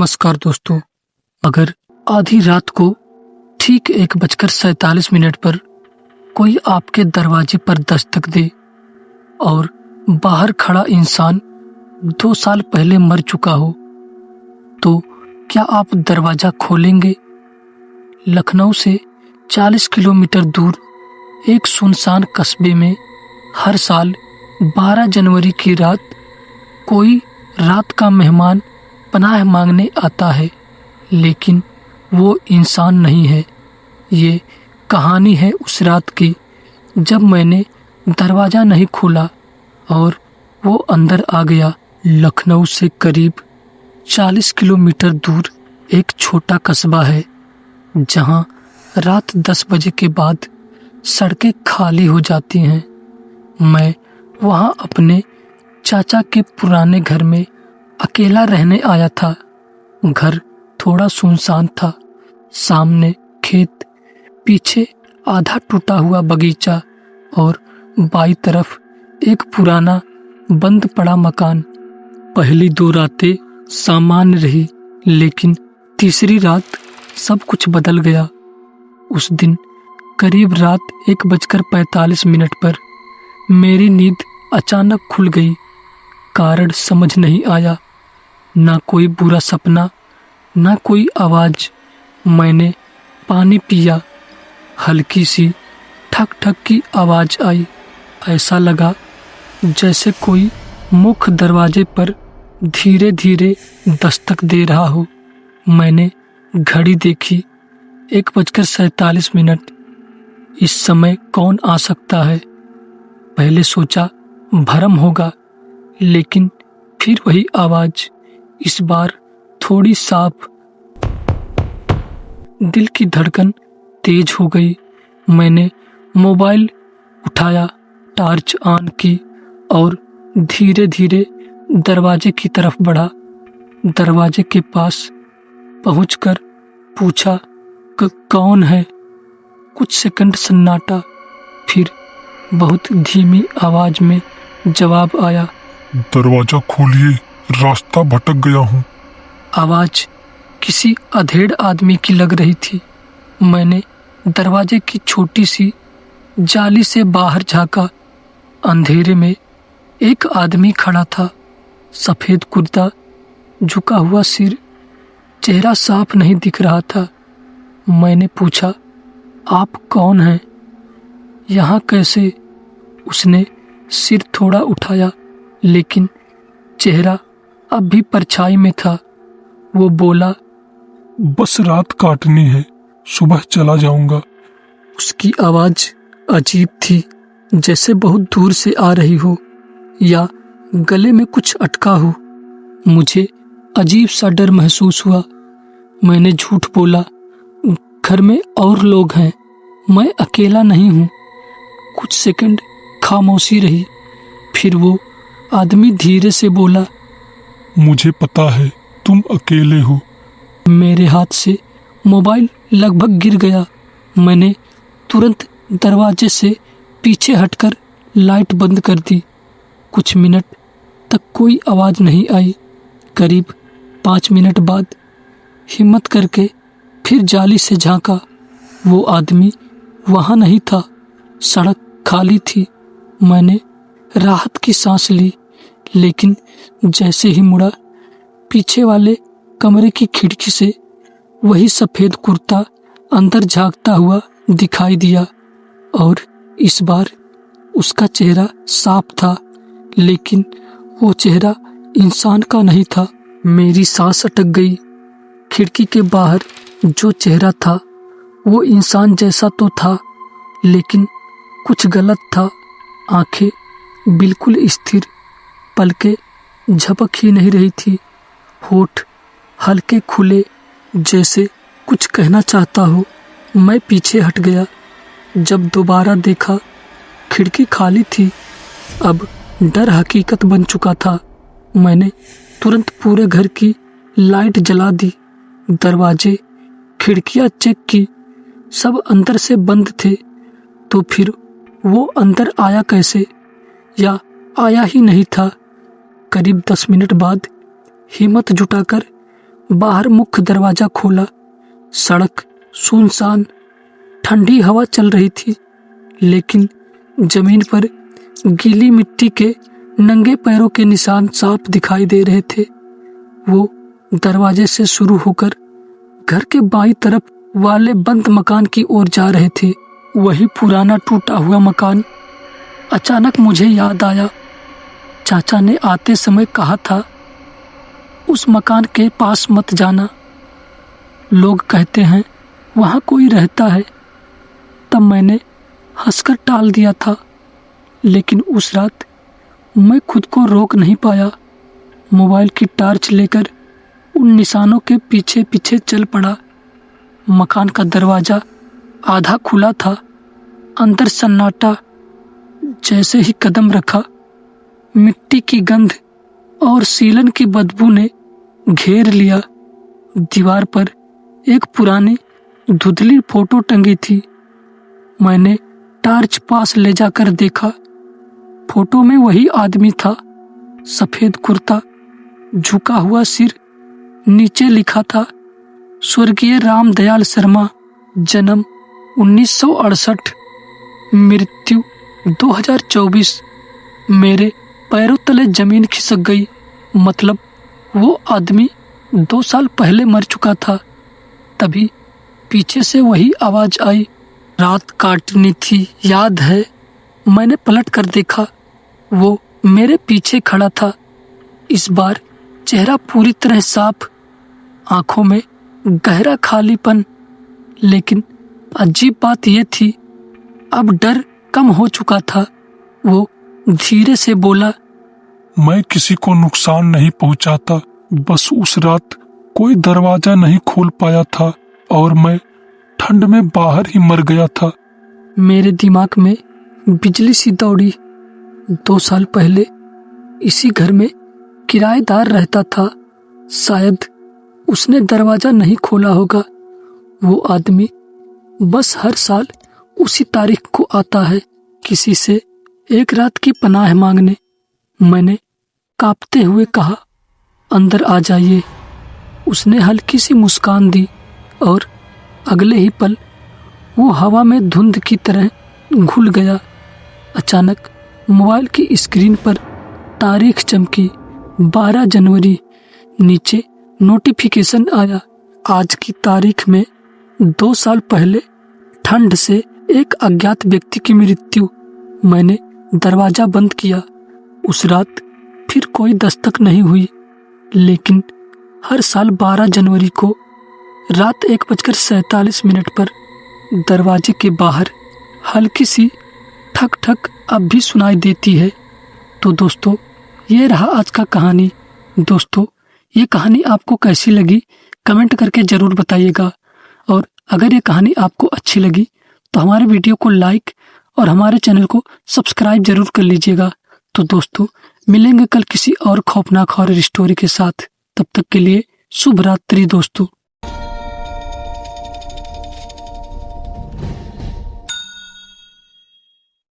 नमस्कार दोस्तों। अगर आधी रात को ठीक 1:47 पर कोई आपके दरवाजे पर दस्तक दे और बाहर खड़ा इंसान 2 साल पहले मर चुका हो, तो क्या आप दरवाजा खोलेंगे? लखनऊ से 40 किलोमीटर दूर एक सुनसान कस्बे में हर साल 12 जनवरी की रात कोई रात का मेहमान पनाह मांगने आता है, लेकिन वो इंसान नहीं है। ये कहानी है उस रात की जब मैंने दरवाज़ा नहीं खोला और वो अंदर आ गया। लखनऊ से करीब 40 किलोमीटर दूर एक छोटा कस्बा है जहाँ रात 10 बजे के बाद सड़कें खाली हो जाती हैं। मैं वहाँ अपने चाचा के पुराने घर में अकेला रहने आया था। घर थोड़ा सुनसान था, सामने खेत, पीछे आधा टूटा हुआ बगीचा और बाईं तरफ एक पुराना बंद पड़ा मकान। पहली 2 रातें सामान्य रही, लेकिन तीसरी रात सब कुछ बदल गया। उस दिन करीब रात 1:45 पर मेरी नींद अचानक खुल गई। कारण समझ नहीं आया, ना कोई बुरा सपना, ना कोई आवाज। मैंने पानी पिया, हल्की सी ठक ठक की आवाज आई। ऐसा लगा जैसे कोई मुख्य दरवाजे पर धीरे धीरे दस्तक दे रहा हो। मैंने घड़ी देखी, 1:47। इस समय कौन आ सकता है? पहले सोचा भरम होगा, लेकिन फिर वही आवाज, इस बार थोड़ी साफ। दिल की धड़कन तेज हो गई। मैंने मोबाइल उठाया, टॉर्च ऑन की और धीरे धीरे दरवाजे की तरफ बढ़ा। दरवाजे के पास पहुंचकर पूछा, कौन है? कुछ सेकंड सन्नाटा, फिर बहुत धीमी आवाज में जवाब आया, दरवाजा खोलिए, रास्ता भटक गया हूँ। आवाज किसी अधेड़ आदमी की लग रही थी। मैंने दरवाजे की छोटी सी जाली से बाहर झांका। अंधेरे में एक आदमी खड़ा था, सफेद कुर्ता, झुका हुआ सिर, चेहरा साफ नहीं दिख रहा था। मैंने पूछा, आप कौन हैं? यहाँ कैसे? उसने सिर थोड़ा उठाया, लेकिन चेहरा अब भी परछाई में था। वो बोला, बस रात काटनी है, सुबह चला जाऊंगा। उसकी आवाज अजीब थी, जैसे बहुत दूर से आ रही हो या गले में कुछ अटका हो। मुझे अजीब सा डर महसूस हुआ। मैंने झूठ बोला, घर में और लोग हैं, मैं अकेला नहीं हूँ। कुछ सेकंड खामोशी रही, फिर वो आदमी धीरे से बोला, मुझे पता है तुम अकेले हो। मेरे हाथ से मोबाइल लगभग गिर गया। मैंने तुरंत दरवाजे से पीछे हटकर लाइट बंद कर दी। कुछ मिनट तक कोई आवाज नहीं आई। करीब 5 मिनट बाद हिम्मत करके फिर जाली से झांका। वो आदमी वहाँ नहीं था, सड़क खाली थी। मैंने राहत की सांस ली, लेकिन जैसे ही मुड़ा, पीछे वाले कमरे की खिड़की से वही सफेद कुर्ता अंदर झांकता हुआ दिखाई दिया। और इस बार उसका चेहरा साफ था, लेकिन वो चेहरा इंसान का नहीं था। मेरी सांस अटक गई। खिड़की के बाहर जो चेहरा था वो इंसान जैसा तो था, लेकिन कुछ गलत था। आंखें बिल्कुल स्थिर, पलकें झपक ही नहीं रही थी, होठ हल्के खुले, जैसे कुछ कहना चाहता हो। मैं पीछे हट गया। जब दोबारा देखा, खिड़की खाली थी। अब डर हकीकत बन चुका था। मैंने तुरंत पूरे घर की लाइट जला दी, दरवाजे, खिड़कियां चेक की, सब अंदर से बंद थे। तो फिर वो अंदर आया कैसे? या आया ही नहीं था? करीब 10 मिनट बाद हिम्मत जुटाकर बाहर मुख्य दरवाजा खोला। सड़क सुनसान, ठंडी हवा चल रही थी, लेकिन जमीन पर गीली मिट्टी के नंगे पैरों के निशान साफ दिखाई दे रहे थे। वो दरवाजे से शुरू होकर घर के बाईं तरफ वाले बंद मकान की ओर जा रहे थे। वही पुराना टूटा हुआ मकान। अचानक मुझे याद आया, चाचा ने आते समय कहा था, उस मकान के पास मत जाना, लोग कहते हैं वहाँ कोई रहता है। तब मैंने हंसकर टाल दिया था, लेकिन उस रात मैं खुद को रोक नहीं पाया। मोबाइल की टॉर्च लेकर उन निशानों के पीछे पीछे चल पड़ा। मकान का दरवाजा आधा खुला था, अंदर सन्नाटा। जैसे ही कदम रखा, मिट्टी की गंध और सीलन की बदबू ने घेर लिया। दीवार पर एक पुरानी धुंधली फोटो टंगी थी। मैंने टॉर्च पास ले जाकर देखा। फोटो में वही आदमी था, सफेद कुर्ता, झुका हुआ सिर, नीचे लिखा था, स्वर्गीय रामदयाल शर्मा, जन्म 1968, मृत्यु 2024। मेरे पैरों तले जमीन खिसक गई। मतलब वो आदमी 2 साल पहले मर चुका था। तभी पीछे से वही आवाज आई, रात काटनी थी, याद है? मैंने पलट कर देखा, वो मेरे पीछे खड़ा था। इस बार चेहरा पूरी तरह साफ, आंखों में गहरा खालीपन। लेकिन अजीब बात यह थी, अब डर कम हो चुका था। वो धीरे से बोला, मैं किसी को नुकसान नहीं पहुंचाता, बस उस रात कोई दरवाजा नहीं खोल पाया था और मैं ठंड में बाहर ही मर गया था। मेरे दिमाग में बिजली सी दौड़ी। 2 साल पहले इसी घर में किराएदार रहता था। शायद उसने दरवाजा नहीं खोला होगा। वो आदमी बस हर साल उसी तारीख को आता है, किसी से एक रात की पनाह मांगने। मैंने कांपते हुए कहा, अंदर आ जाइए। उसने हल्की सी मुस्कान दी और अगले ही पल वो हवा में धुंध की तरह घुल गया। अचानक मोबाइल की स्क्रीन पर तारीख चमकी, 12 जनवरी। नीचे नोटिफिकेशन आया, आज की तारीख में 2 साल पहले ठंड से एक अज्ञात व्यक्ति की मृत्यु। मैंने दरवाजा बंद किया। उस रात फिर कोई दस्तक नहीं हुई, लेकिन हर साल 12 जनवरी को रात 1:47 पर दरवाजे के बाहर हल्की सी ठक ठक अब भी सुनाई देती है। तो दोस्तों, ये रहा आज का कहानी। दोस्तों, ये कहानी आपको कैसी लगी कमेंट करके ज़रूर बताइएगा। और अगर ये कहानी आपको अच्छी लगी तो हमारे वीडियो को लाइक और हमारे चैनल को सब्सक्राइब जरूर कर लीजिएगा। तो दोस्तों, मिलेंगे कल किसी और खौफनाक हॉरर स्टोरी के साथ। तब तक के लिए शुभ रात्रि दोस्तों।